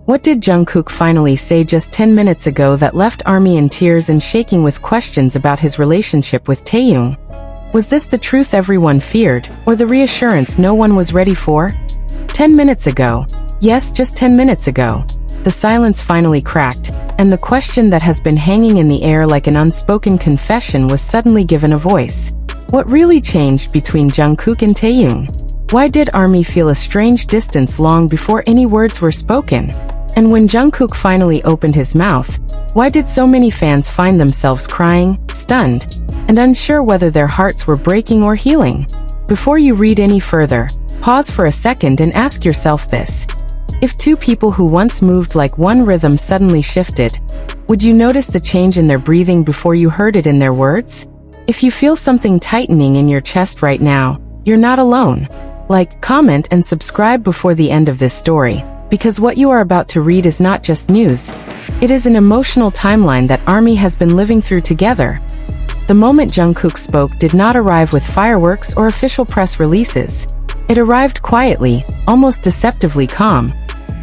What did Jungkook finally say just 10 minutes ago that left ARMY in tears and shaking with questions about his relationship with Taehyung? Was this the truth everyone feared, or the reassurance no one was ready for? 10 minutes ago. Yes, just 10 minutes ago. The silence finally cracked, and the question that has been hanging in the air like an unspoken confession was suddenly given a voice. What really changed between Jungkook and Taehyung? Why did ARMY feel a strange distance long before any words were spoken? And when Jungkook finally opened his mouth, why did so many fans find themselves crying, stunned, and unsure whether their hearts were breaking or healing? Before you read any further, pause for a second and ask yourself this. If two people who once moved like one rhythm suddenly shifted, would you notice the change in their breathing before you heard it in their words? If you feel something tightening in your chest right now, you're not alone. Like, comment, and subscribe before the end of this story, because what you are about to read is not just news. It is an emotional timeline that ARMY has been living through together. The moment Jungkook spoke did not arrive with fireworks or official press releases. It arrived quietly, almost deceptively calm,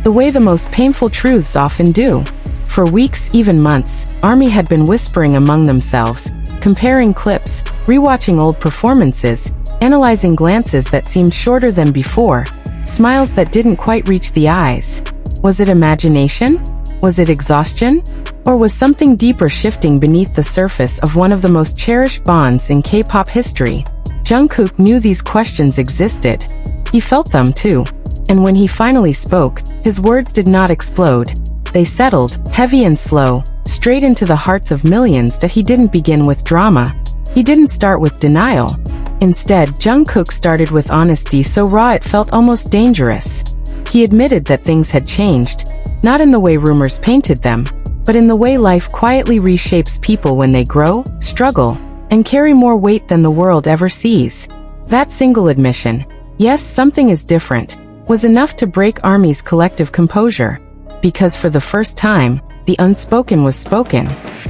the way the most painful truths often do. For weeks, even months, ARMY had been whispering among themselves, comparing clips, rewatching old performances, analyzing glances that seemed shorter than before, smiles that didn't quite reach the eyes. Was it imagination? Was it exhaustion? Or was something deeper shifting beneath the surface of one of the most cherished bonds in K-pop history? Jungkook knew these questions existed. He felt them too. And when he finally spoke, his words did not explode. They settled, heavy and slow, straight into the hearts of millions. That he didn't begin with drama. He didn't start with denial. Instead, Jungkook started with honesty so raw it felt almost dangerous. He admitted that things had changed, not in the way rumors painted them, but in the way life quietly reshapes people when they grow, struggle, and carry more weight than the world ever sees. That single admission, yes, something is different, was enough to break ARMY's collective composure. Because for the first time, the unspoken was spoken.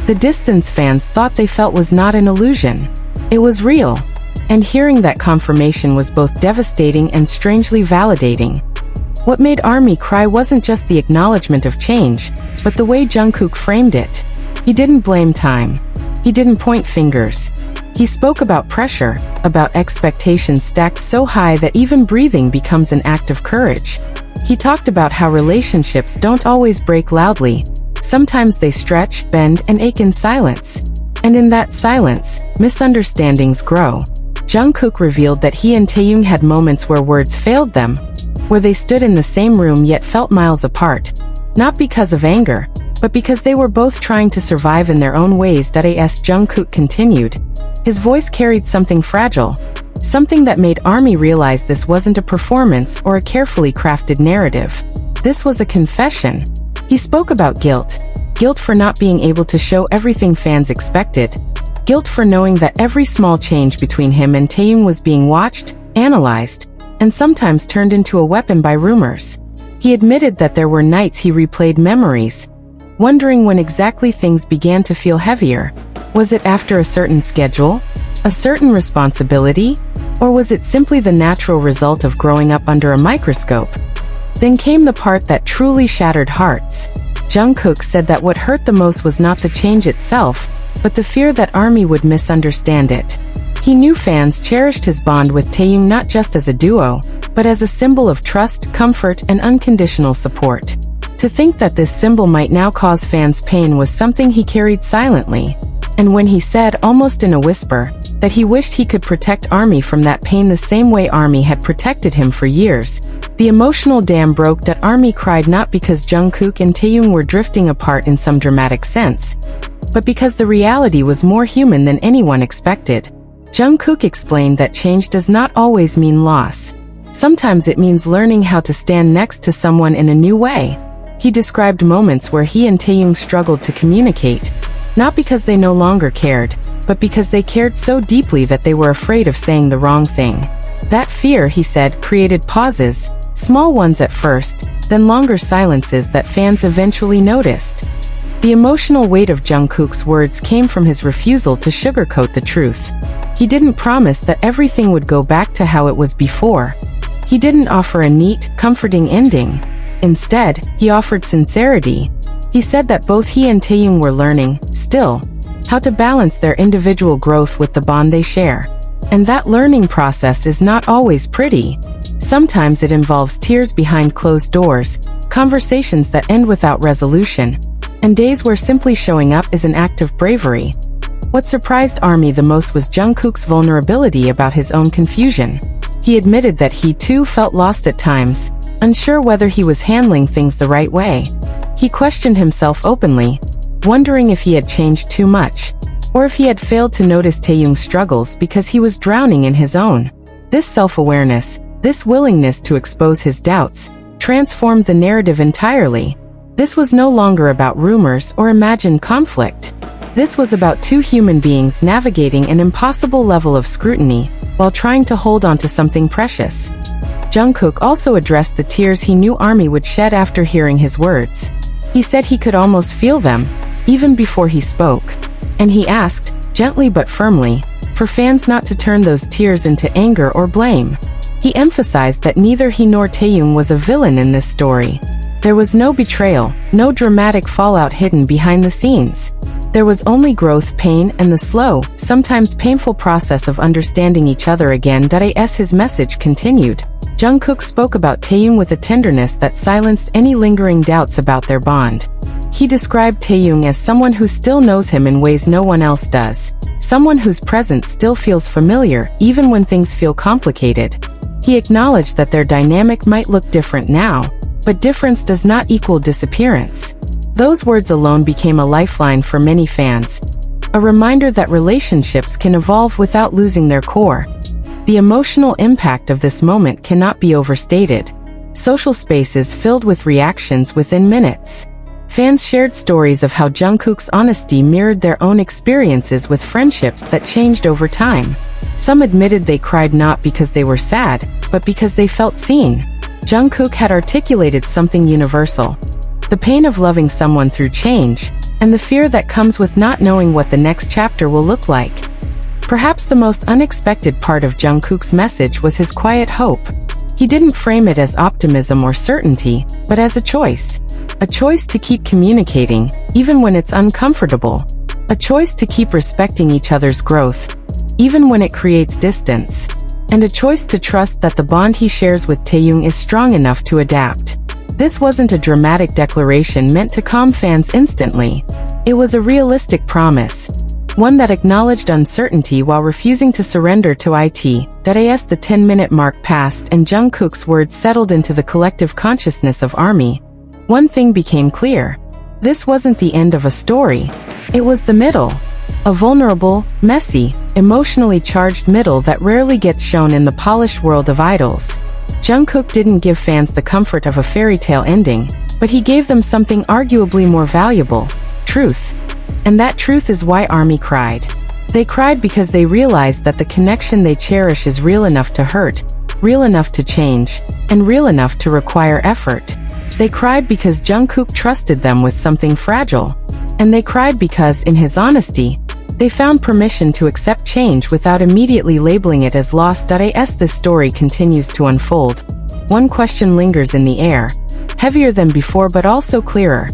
The distance fans thought they felt was not an illusion. It was real. And hearing that confirmation was both devastating and strangely validating. What made ARMY cry wasn't just the acknowledgement of change, but the way Jungkook framed it. He didn't blame time. He didn't point fingers. He spoke about pressure, about expectations stacked so high that even breathing becomes an act of courage. He talked about how relationships don't always break loudly. Sometimes they stretch, bend, and ache in silence. And in that silence, misunderstandings grow. Jungkook revealed that he and Taehyung had moments where words failed them, where they stood in the same room yet felt miles apart. Not because of anger, but because they were both trying to survive in their own ways. As Jungkook continued, his voice carried something fragile, something that made ARMY realize this wasn't a performance or a carefully crafted narrative. This was a confession. He spoke about guilt. Guilt for not being able to show everything fans expected. Guilt for knowing that every small change between him and Taehyung was being watched, analyzed, and sometimes turned into a weapon by rumors. He admitted that there were nights he replayed memories, wondering when exactly things began to feel heavier. Was it after a certain schedule? A certain responsibility? Or was it simply the natural result of growing up under a microscope? Then came the part that truly shattered hearts. Jungkook said that what hurt the most was not the change itself, but the fear that ARMY would misunderstand it. He knew fans cherished his bond with Taehyung not just as a duo, but as a symbol of trust, comfort, and unconditional support. To think that this symbol might now cause fans pain was something he carried silently. And when he said, almost in a whisper, that he wished he could protect ARMY from that pain the same way ARMY had protected him for years, the emotional dam broke. That ARMY cried not because Jungkook and Taehyung were drifting apart in some dramatic sense, but because the reality was more human than anyone expected. Jungkook explained that change does not always mean loss. Sometimes it means learning how to stand next to someone in a new way. He described moments where he and Taehyung struggled to communicate, not because they no longer cared, but because they cared so deeply that they were afraid of saying the wrong thing. That fear, he said, created pauses, small ones at first, then longer silences that fans eventually noticed. The emotional weight of Jungkook's words came from his refusal to sugarcoat the truth. He didn't promise that everything would go back to how it was before. He didn't offer a neat, comforting ending. Instead, he offered sincerity. He said that both he and Taehyung were learning, still, how to balance their individual growth with the bond they share. And that learning process is not always pretty. Sometimes it involves tears behind closed doors, conversations that end without resolution, and days where simply showing up is an act of bravery. What surprised ARMY the most was Jungkook's vulnerability about his own confusion. He admitted that he too felt lost at times, unsure whether he was handling things the right way. He questioned himself openly, wondering if he had changed too much, or if he had failed to notice Taehyung's struggles because he was drowning in his own. This self-awareness, this willingness to expose his doubts, transformed the narrative entirely. This was no longer about rumors or imagined conflict. This was about two human beings navigating an impossible level of scrutiny, while trying to hold on to something precious. Jungkook also addressed the tears he knew ARMY would shed after hearing his words. He said he could almost feel them, even before he spoke. And he asked, gently but firmly, for fans not to turn those tears into anger or blame. He emphasized that neither he nor Taehyung was a villain in this story. There was no betrayal, no dramatic fallout hidden behind the scenes. There was only growth, pain, and the slow, sometimes painful process of understanding each other again. As his message continued, Jungkook spoke about Taehyung with a tenderness that silenced any lingering doubts about their bond. He described Taehyung as someone who still knows him in ways no one else does, someone whose presence still feels familiar, even when things feel complicated. He acknowledged that their dynamic might look different now, but difference does not equal disappearance. Those words alone became a lifeline for many fans, a reminder that relationships can evolve without losing their core. The emotional impact of this moment cannot be overstated. Social spaces filled with reactions within minutes. Fans shared stories of how Jungkook's honesty mirrored their own experiences with friendships that changed over time. Some admitted they cried not because they were sad, but because they felt seen. Jungkook had articulated something universal: the pain of loving someone through change, and the fear that comes with not knowing what the next chapter will look like. Perhaps the most unexpected part of Jungkook's message was his quiet hope. He didn't frame it as optimism or certainty, but as a choice. A choice to keep communicating, even when it's uncomfortable. A choice to keep respecting each other's growth, even when it creates distance. And a choice to trust that the bond he shares with Taehyung is strong enough to adapt. This wasn't a dramatic declaration meant to calm fans instantly. It was a realistic promise, one that acknowledged uncertainty while refusing to surrender to it. As the 10-minute mark passed and Jungkook's words settled into the collective consciousness of ARMY, one thing became clear. This wasn't the end of a story. It was the middle. A vulnerable, messy, emotionally charged middle that rarely gets shown in the polished world of idols. Jungkook didn't give fans the comfort of a fairy tale ending, but he gave them something arguably more valuable: truth. And that truth is why ARMY cried. They cried because they realized that the connection they cherish is real enough to hurt, real enough to change, and real enough to require effort. They cried because Jungkook trusted them with something fragile. And they cried because, in his honesty, they found permission to accept change without immediately labeling it as loss. As this story continues to unfold, one question lingers in the air, heavier than before but also clearer.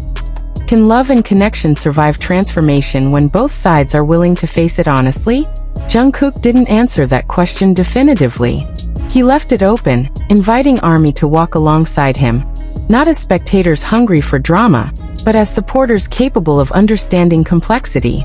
Can love and connection survive transformation when both sides are willing to face it honestly? Jungkook didn't answer that question definitively. He left it open, inviting ARMY to walk alongside him, not as spectators hungry for drama, but as supporters capable of understanding complexity.